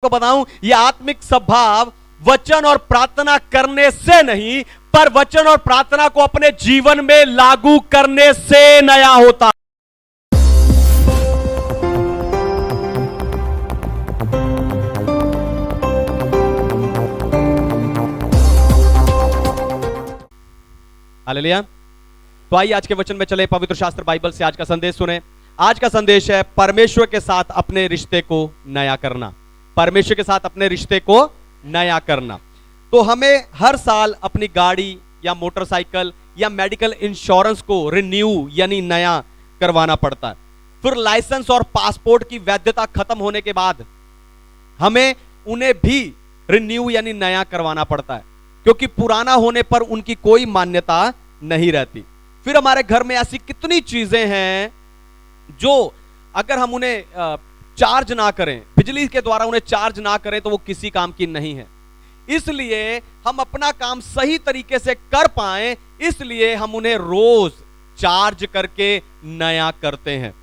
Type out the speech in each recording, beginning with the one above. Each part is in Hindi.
को बताऊं, यह आत्मिक स्वभाव वचन और प्रार्थना करने से नहीं, पर वचन और प्रार्थना को अपने जीवन में लागू करने से नया होता। हालेलुया। तो आइए आज के वचन में चले, पवित्र शास्त्र बाइबल से आज का संदेश सुने। आज का संदेश है परमेश्वर के साथ अपने रिश्ते को नया करना। परमेश्वर के साथ अपने रिश्ते को नया करना। तो हमें हर साल अपनी गाड़ी या मोटरसाइकिल या मेडिकल इंश्योरेंस को रिन्यू यानी नया करवाना पड़ता है। फिर लाइसेंस और पासपोर्ट की वैधता खत्म होने के बाद हमें उन्हें भी रिन्यू यानी नया करवाना पड़ता है, क्योंकि पुराना होने पर उनकी कोई मान्यता नहीं रहती। फिर हमारे घर में ऐसी कितनी चीजें हैं जो अगर हम उन्हें चार्ज ना करें, बिजली के द्वारा उन्हें चार्ज ना करें, तो वो किसी काम की नहीं है। इसलिए हम अपना काम सही तरीके से कर पाएं, इसलिए हम उन्हें रोज चार्ज करके नया करते हैं।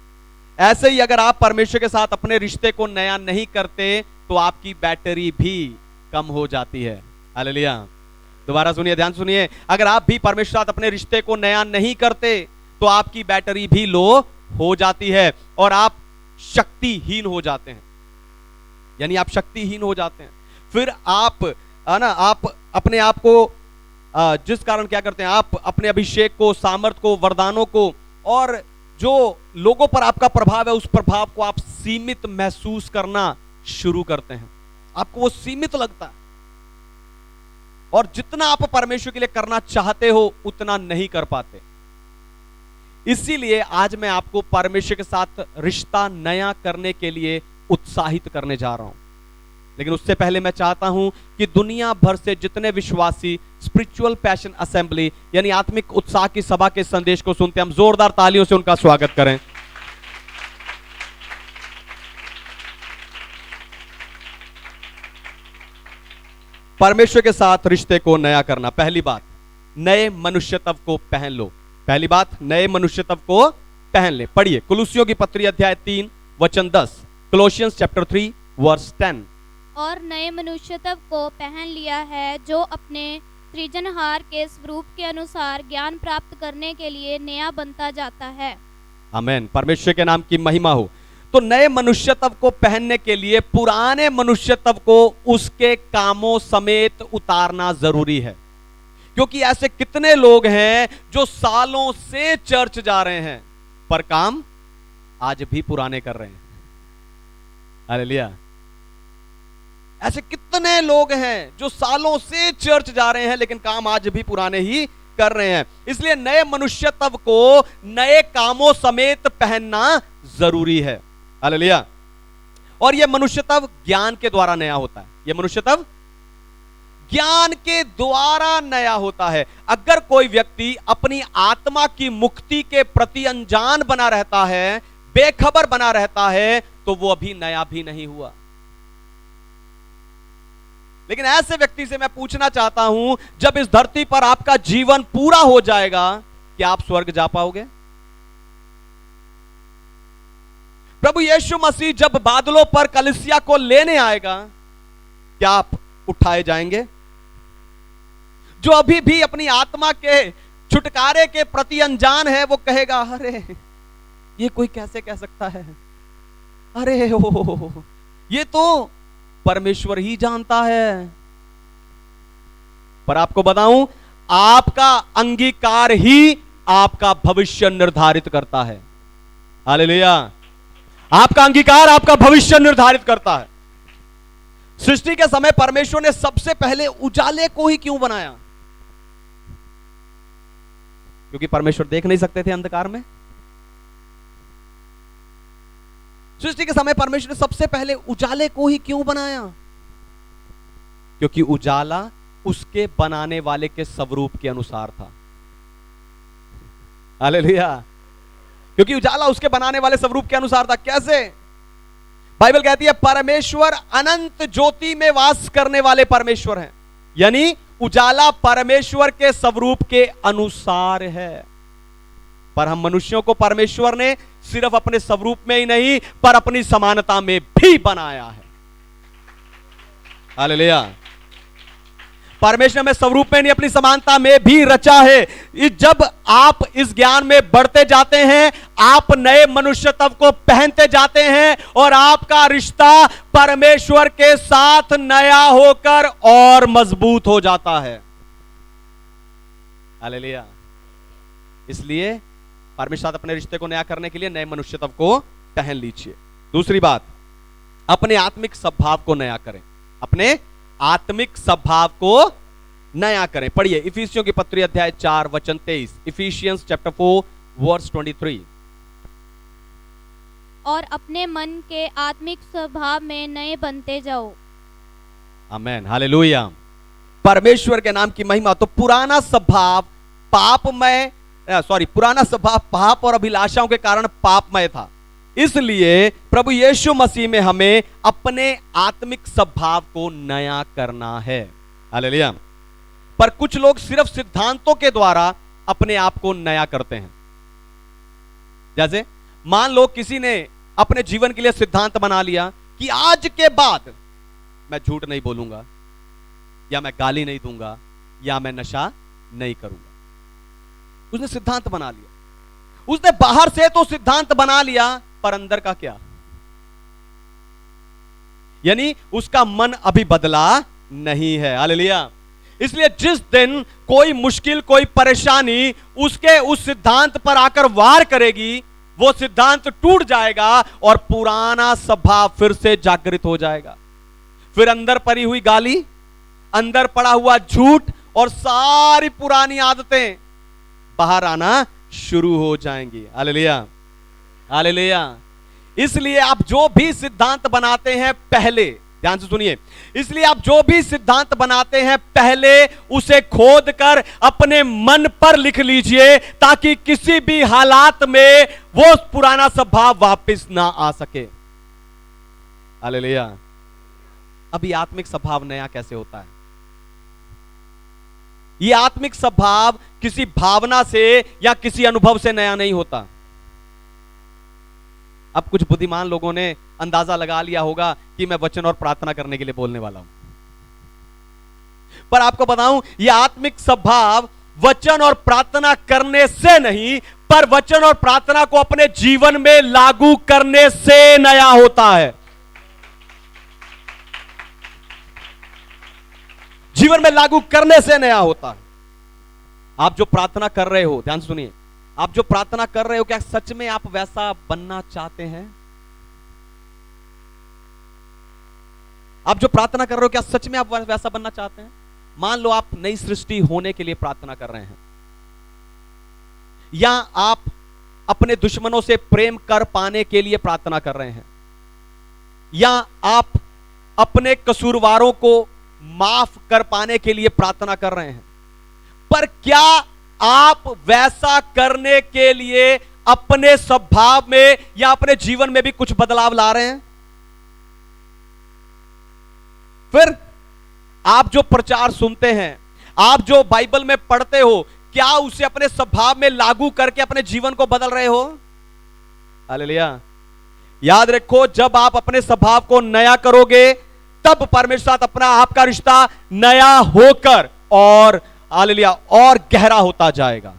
ऐसे ही अगर आप परमेश्वर के साथ अपने रिश्ते को नया नहीं करते तो आपकी बैटरी भी कम हो जाती है। हालेलुया। दोबारा सुनिए, ध्यान सुनिए। अगर आप भी परमेश्वर के साथ अपने रिश्ते को नया नहीं करते तो आपकी बैटरी भी लो हो जाती है और आप शक्तिहीन हो जाते हैं, यानी आप शक्तिहीन हो जाते हैं। फिर आप अपने आप को जिस कारण क्या करते हैं, आप अपने अभिषेक को, सामर्थ को, वरदानों को और जो लोगों पर आपका प्रभाव है उस प्रभाव को आप सीमित महसूस करना शुरू करते हैं। आपको वो सीमित लगता है और जितना आप परमेश्वर के लिए करना चाहते हो उतना नहीं कर पाते। इसीलिए आज मैं आपको परमेश्वर के साथ रिश्ता नया करने के लिए उत्साहित करने जा रहा हूं। लेकिन उससे पहले मैं चाहता हूं कि दुनिया भर से जितने विश्वासी स्पिरिचुअल पैशन असेंबली यानी आत्मिक उत्साह की सभा के संदेश को सुनते हैं, हम जोरदार तालियों से उनका स्वागत करें। परमेश्वर के साथ रिश्ते को नया करना। पहली बात, नए मनुष्यत्व को पहन लो। पहली बात, नए मनुष्यत्व को पहन ले। पढ़िए कुलुस्सियों की पत्री अध्याय 3 वचन 10, कोलोसियंस चैप्टर 3 वर्स 10। और नए मनुष्यत्व को पहन लिया है, जो अपने सृजनहार के स्वरूप के अनुसार ज्ञान प्राप्त करने के लिए नया बनता जाता है। आमीन। परमेश्वर के नाम की महिमा हो। तो नए मनुष्यत्व को पहनने के लिए पुराने मनुष्यत्व को उसके कामों समेत उतारना जरूरी है, क्योंकि ऐसे कितने लोग हैं जो सालों से चर्च जा रहे हैं पर काम आज भी पुराने कर रहे हैं। हालेलुया। ऐसे कितने लोग हैं जो सालों से चर्च जा रहे हैं लेकिन काम आज भी पुराने ही कर रहे हैं। इसलिए नए मनुष्यत्व को नए कामों समेत पहनना जरूरी है। हालेलुया। और यह मनुष्यत्व ज्ञान के द्वारा नया होता है। यह मनुष्यत्व ज्ञान के द्वारा नया होता है। अगर कोई व्यक्ति अपनी आत्मा की मुक्ति के प्रति अनजान बना रहता है, बेखबर बना रहता है, तो वो अभी नया भी नहीं हुआ। लेकिन ऐसे व्यक्ति से मैं पूछना चाहता हूं, जब इस धरती पर आपका जीवन पूरा हो जाएगा, क्या आप स्वर्ग जा पाओगे? प्रभु यीशु मसीह जब बादलों पर कलीसिया को लेने आएगा, क्या आप उठाए जाएंगे? जो अभी भी अपनी आत्मा के छुटकारे के प्रति अनजान है, वो कहेगा, अरे ये कोई कैसे कह सकता है, अरे हो ये तो परमेश्वर ही जानता है। पर आपको बताऊं, आपका अंगीकार ही आपका भविष्य निर्धारित करता है। हालेलुया। आपका अंगीकार आपका भविष्य निर्धारित करता है। सृष्टि के समय परमेश्वर ने सबसे पहले उजाले को ही क्यों बनाया? क्योंकि परमेश्वर देख नहीं सकते थे अंधकार में। सृष्टि के समय परमेश्वर ने सबसे पहले उजाले को ही क्यों बनाया? क्योंकि उजाला उसके बनाने वाले के स्वरूप के अनुसार था। हालेलुया। क्योंकि उजाला उसके बनाने वाले स्वरूप के अनुसार था। कैसे? बाइबल कहती है परमेश्वर अनंत ज्योति में वास करने वाले परमेश्वर हैं, यानी उजाला परमेश्वर के स्वरूप के अनुसार है। पर हम मनुष्यों को परमेश्वर ने सिर्फ अपने स्वरूप में ही नहीं पर अपनी समानता में भी बनाया है। हालेलुया। परमेश्वर में स्वरूप में नहीं, अपनी समानता में भी रचा है। जब आप इस ज्ञान में बढ़ते जाते हैं, आप नए मनुष्यत्व को पहनते जाते हैं और आपका रिश्ता परमेश्वर के साथ नया होकर और मजबूत हो जाता है। हालेलुया। इसलिए परमेश्वर साथ अपने रिश्ते को नया करने के लिए नए मनुष्यत्व को पहन लीजिए। दूसरी बात, अपने आत्मिक स्वभाव को नया करें। अपने आत्मिक स्वभाव को नया करें। पढ़िए इफिसियों की पत्री अध्याय 4 वचन 23। Ephesians chapter 4 verse 23। और अपने मन के आत्मिक स्वभाव में नए बनते जाओ। आमेन, हालेलुया। परमेश्वर के नाम की महिमा। तो पुराना स्वभाव पुराना स्वभाव पाप और अभिलाषाओं के कारण पापमय था। इसलिए प्रभु यीशु मसीह में हमें अपने आत्मिक स्वभाव को नया करना है। हालेलुया। पर कुछ लोग सिर्फ सिद्धांतों के द्वारा अपने आप को नया करते हैं। जैसे मान लो किसी ने अपने जीवन के लिए सिद्धांत बना लिया कि आज के बाद मैं झूठ नहीं बोलूंगा, या मैं गाली नहीं दूंगा, या मैं नशा नहीं करूंगा। उसने सिद्धांत बना लिया। उसने बाहर से तो सिद्धांत बना लिया, पर अंदर का क्या? यानी उसका मन अभी बदला नहीं है। हालेलुया। इसलिए जिस दिन कोई मुश्किल, कोई परेशानी उसके उस सिद्धांत पर आकर वार करेगी, वो सिद्धांत टूट जाएगा और पुराना स्वभाव फिर से जागृत हो जाएगा। फिर अंदर पड़ी हुई गाली, अंदर पड़ा हुआ झूठ और सारी पुरानी आदतें बाहर आना शुरू हो जाएंगी। Hallelujah, hallelujah. इसलिए आप जो भी सिद्धांत बनाते हैं, पहले ध्यान से सुनिए, इसलिए आप जो भी सिद्धांत बनाते हैं पहले उसे खोद कर अपने मन पर लिख लीजिए, ताकि किसी भी हालात में वो पुराना स्वभाव वापस ना आ सके। हालेलुया। अभी आत्मिक स्वभाव नया कैसे होता है? ये आत्मिक स्वभाव किसी भावना से या किसी अनुभव से नया नहीं होता। अब कुछ बुद्धिमान लोगों ने अंदाजा लगा लिया होगा कि मैं वचन और प्रार्थना करने के लिए बोलने वाला हूं, पर आपको बताऊं, यह आत्मिक स्वभाव वचन और प्रार्थना करने से नहीं, पर वचन और प्रार्थना को अपने जीवन में लागू करने से नया होता है। जीवन में लागू करने से नया होता है। आप जो प्रार्थना कर रहे हो, ध्यान सुनिए, आप जो प्रार्थना कर रहे हो, क्या सच में आप वैसा बनना चाहते हैं? आप जो प्रार्थना कर रहे हो, क्या सच में आप वैसा बनना चाहते हैं? मान लो आप नई सृष्टि होने के लिए प्रार्थना कर रहे हैं, या आप अपने दुश्मनों से प्रेम कर पाने के लिए प्रार्थना कर रहे हैं, या आप अपने कसूरवारों को माफ कर पाने के लिए प्रार्थना कर रहे हैं, पर क्या आप वैसा करने के लिए अपने स्वभाव में या अपने जीवन में भी कुछ बदलाव ला रहे हैं? फिर आप जो प्रचार सुनते हैं, आप जो बाइबल में पढ़ते हो, क्या उसे अपने स्वभाव में लागू करके अपने जीवन को बदल रहे हो? हालेलुया। याद रखो, जब आप अपने स्वभाव को नया करोगे, तब परमेश्वर साथ अपना आपका रिश्ता नया होकर और हालेलुया और गहरा होता जाएगा।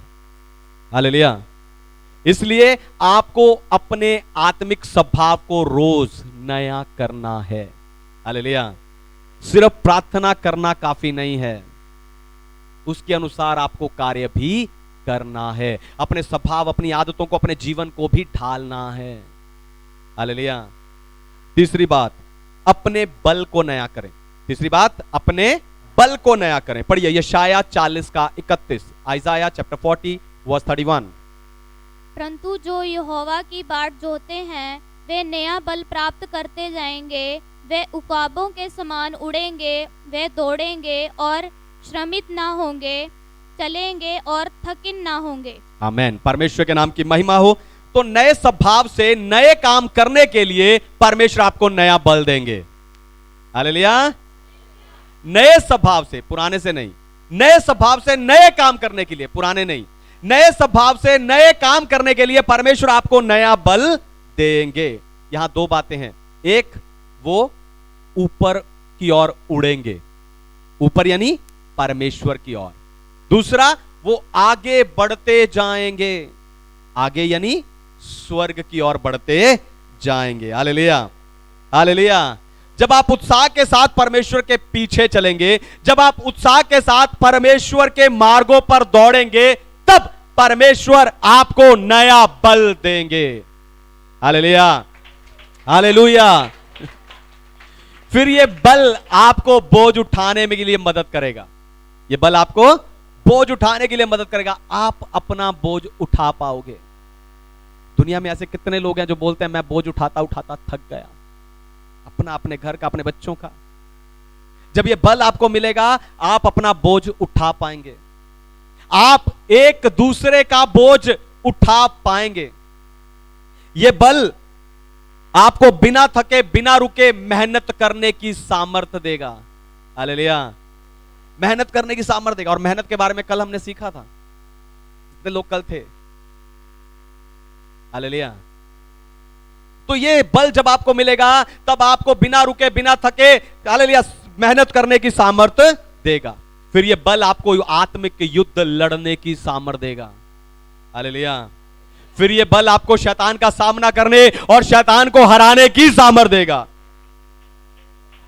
हालेलुया। इसलिए आपको अपने आत्मिक स्वभाव को रोज नया करना है। हालेलुया। सिर्फ प्रार्थना करना काफी नहीं है, उसके अनुसार आपको कार्य भी करना है। अपने स्वभाव, अपनी आदतों को, अपने जीवन को भी ढालना है। हालेलुया। तीसरी बात, अपने बल को नया करें। तीसरी बात, अपने बल को नया करें। पढ़िए यशाया 40 का 31, आइजाया चैप्टर 40 वर्स 31। परंतु जो यहोवा की बाट जोते हैं, वे नया बल प्राप्त करते जाएंगे। वे उकाबों के समान उड़ेंगे, वे दौड़ेंगे और श्रमित ना होंगे, चलेंगे और थकिन ना होंगे। आमेन। परमेश्वर के नाम की महिमा हो। तो नए स्वभाव से नए काम करने के लिए परमेश्वर आपको नया बल देंगे। हालेलुया। नए स्वभाव से, पुराने से नहीं, नए स्वभाव से नए काम करने के लिए, पुराने नहीं, नए स्वभाव से नए काम करने के लिए परमेश्वर आपको नया बल देंगे। यहां दो बातें हैं। एक, वो ऊपर की ओर उड़ेंगे। ऊपर यानी परमेश्वर की ओर। दूसरा, वो आगे बढ़ते जाएंगे। आगे यानी स्वर्ग की ओर बढ़ते जाएंगे। Hallelujah, hallelujah. जब आप उत्साह के साथ परमेश्वर के पीछे चलेंगे, जब आप उत्साह के साथ परमेश्वर के मार्गों पर दौड़ेंगे, तब परमेश्वर आपको नया बल देंगे। Hallelujah, hallelujah. फिर ये बल आपको बोझ उठाने में के लिए मदद करेगा। ये बल आपको बोझ उठाने के लिए मदद करेगा। आप अपना बोझ उठा पाओगे। दुनिया में ऐसे कितने लोग हैं जो बोलते हैं मैं बोझ उठाता उठाता थक गया, अपना, अपने घर का, अपने बच्चों का। जब ये बल आपको मिलेगा, आप अपना बोझ उठा पाएंगे, आप एक दूसरे का बोझ उठा पाएंगे। ये बल आपको बिना थके, बिना रुके मेहनत करने की सामर्थ्य देगा। हालेलुया, मेहनत करने की सामर्थ्य देगा। और मेहनत के बारे में कल हमने सीखा था। कितने लोग कल थे? हालेलुया। तो ये बल जब आपको मिलेगा, तब आपको बिना रुके, बिना थके, हालेलुया, मेहनत करने की सामर्थ्य देगा। फिर ये बल आपको आत्मिक युद्ध लड़ने की सामर्थ्य देगा। हालेलुया। फिर ये बल आपको शैतान का सामना करने और शैतान को हराने की सामर्थ्य देगा।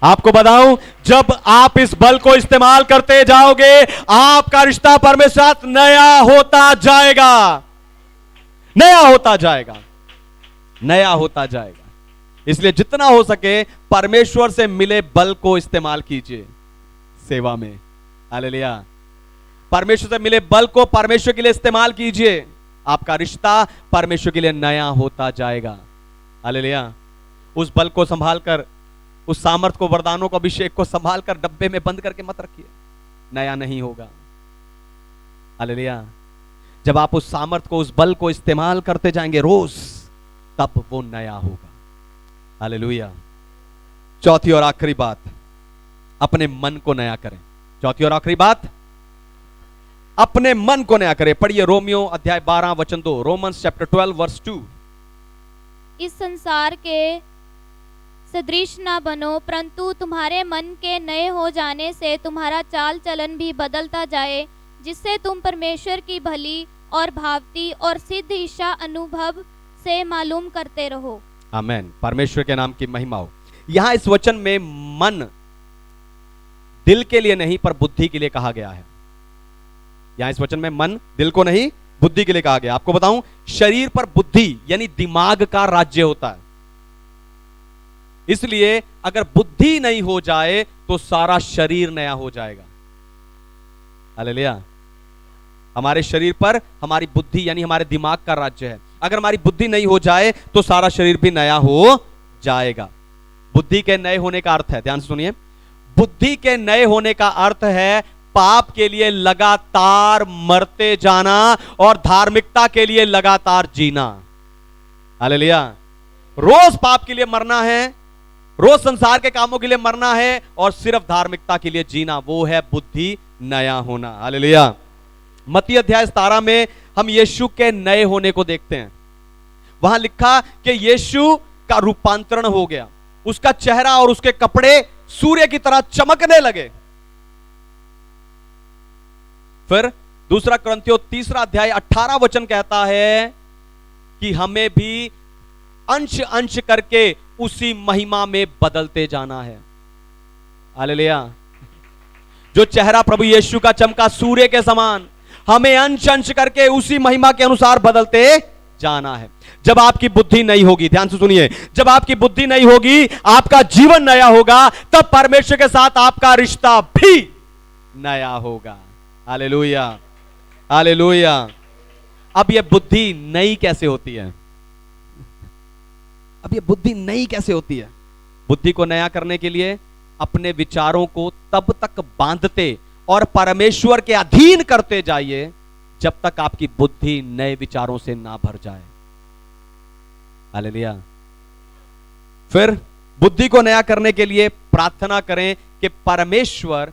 आपको बताऊं, जब आप इस बल को इस्तेमाल करते जाओगे, आपका रिश्ता परमेश्वर के साथ नया होता जाएगा, नया होता जाएगा, नया होता जाएगा। इसलिए जितना हो सके परमेश्वर से मिले बल को इस्तेमाल कीजिए सेवा में। हालेलुया। परमेश्वर से मिले बल को परमेश्वर के लिए इस्तेमाल कीजिए। आपका रिश्ता परमेश्वर के लिए नया होता जाएगा। हालेलुया। उस बल को संभाल कर, उस सामर्थ को, वरदानों को, अभिषेक को संभाल कर डब्बे में बंद करके मत रखिए, नया नहीं होगा। हालेलुया। जब आप उस सामर्थ को, उस बल को इस्तेमाल करते जाएंगे रोज, तब वो नया होगा। हालेलुया। चौथी और आखिरी बात, अपने मन को नया करें। चौथी और आखिरी बात, अपने मन को नया करें। पढ़िए रोमियो अध्याय 12 वचन 2, रोमन्स चैप्टर 12 वर्स 2। इस संसार के सदृश ना बनो, परंतु तुम्हारे मन के नए हो जाने से तुम्हारा चाल चलन भी बदलता जाए, जिससे तुम परमेश्वर की भली और भावती और सिद्ध इच्छा अनुभव से मालूम करते रहो। आमेन। परमेश्वर के नाम की महिमा हो। यहां इस वचन में मन दिल के लिए नहीं पर बुद्धि के लिए कहा गया है। यहां इस वचन में मन दिल को नहीं, बुद्धि के लिए कहा गया। आपको बताऊं, शरीर पर बुद्धि यानी दिमाग का राज्य होता है। इसलिए अगर बुद्धि नहीं हो जाए तो सारा शरीर नया हो जाएगा। हालेलुया। हमारे शरीर पर हमारी बुद्धि यानी हमारे दिमाग का राज्य है। अगर हमारी बुद्धि नहीं हो जाए तो सारा शरीर भी नया हो जाएगा। बुद्धि के नए होने का अर्थ है, ध्यान से सुनिए, बुद्धि के नए होने का अर्थ है पाप के लिए लगातार मरते जाना और धार्मिकता के लिए लगातार जीना। हालेलुया। रोज पाप के लिए मरना है, रोज संसार के कामों के लिए मरना है और सिर्फ धार्मिकता के लिए जीना, वो है बुद्धि नया होना। हालेलुया। मत्ती अध्याय 17 में हम यीशु के नए होने को देखते हैं। वहां लिखा कि यीशु का रूपांतरण हो गया, उसका चेहरा और उसके कपड़े सूर्य की तरह चमकने लगे। फिर दूसरा कुरिन्थियों 3 अध्याय 18 वचन कहता है कि हमें भी अंश अंश करके उसी महिमा में बदलते जाना है। हालेलुया। जो चेहरा प्रभु यीशु का चमका सूर्य के समान, हमें अंश अंश करके उसी महिमा के अनुसार बदलते जाना है। जब आपकी बुद्धि नहीं होगी, ध्यान से सुनिए, जब आपकी बुद्धि नहीं होगी, आपका जीवन नया होगा, तब परमेश्वर के साथ आपका रिश्ता भी नया होगा। Hallelujah, hallelujah. अब यह बुद्धि नई कैसे होती है? अब यह बुद्धि नई कैसे होती है? बुद्धि को नया करने के लिए अपने विचारों को तब तक बांधते और परमेश्वर के अधीन करते जाइए जब तक आपकी बुद्धि नए विचारों से ना भर जाए। हालेलुया। फिर बुद्धि को नया करने के लिए प्रार्थना करें कि परमेश्वर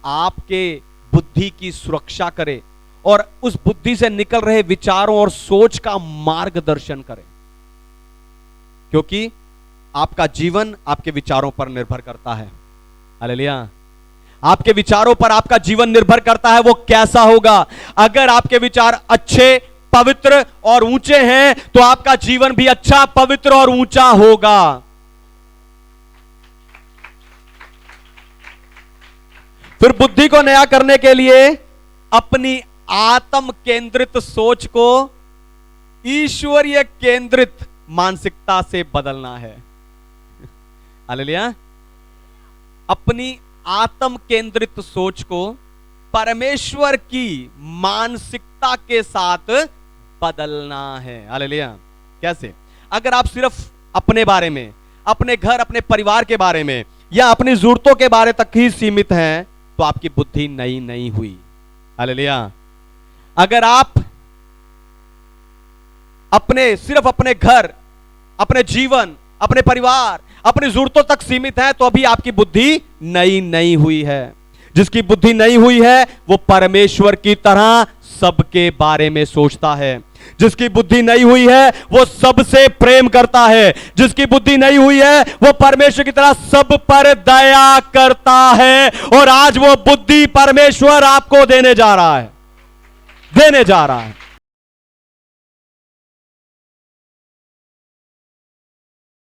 आपके बुद्धि की सुरक्षा करे और उस बुद्धि से निकल रहे विचारों और सोच का मार्गदर्शन करे, क्योंकि आपका जीवन आपके विचारों पर निर्भर करता है। हालेलुया। आपके विचारों पर आपका जीवन निर्भर करता है, वो कैसा होगा। अगर आपके विचार अच्छे, पवित्र और ऊंचे हैं तो आपका जीवन भी अच्छा, पवित्र और ऊंचा होगा। फिर बुद्धि को नया करने के लिए अपनी आत्म केंद्रित सोच को ईश्वरीय केंद्रित मानसिकता से बदलना है। हालेलुया। अपनी आत्म केंद्रित सोच को परमेश्वर की मानसिकता के साथ बदलना है। हालेलुया। कैसे? अगर आप सिर्फ अपने बारे में, अपने घर, अपने परिवार के बारे में या अपनी जरूरतों के बारे तक ही सीमित हैं तो आपकी बुद्धि नई नहीं हुई। हालेलुया। अगर आप सिर्फ अपने घर, अपने जीवन, अपने परिवार, अपनी जरूरतों तक सीमित है तो अभी आपकी बुद्धि नई नहीं हुई है। जिसकी बुद्धि नई हुई है वो परमेश्वर की तरह सबके बारे में सोचता है। जिसकी बुद्धि नई हुई है वो सबसे प्रेम करता है। जिसकी बुद्धि नई हुई है वो परमेश्वर की तरह सब पर दया करता है। और आज वो बुद्धि परमेश्वर आपको देने जा रहा है, देने जा रहा है।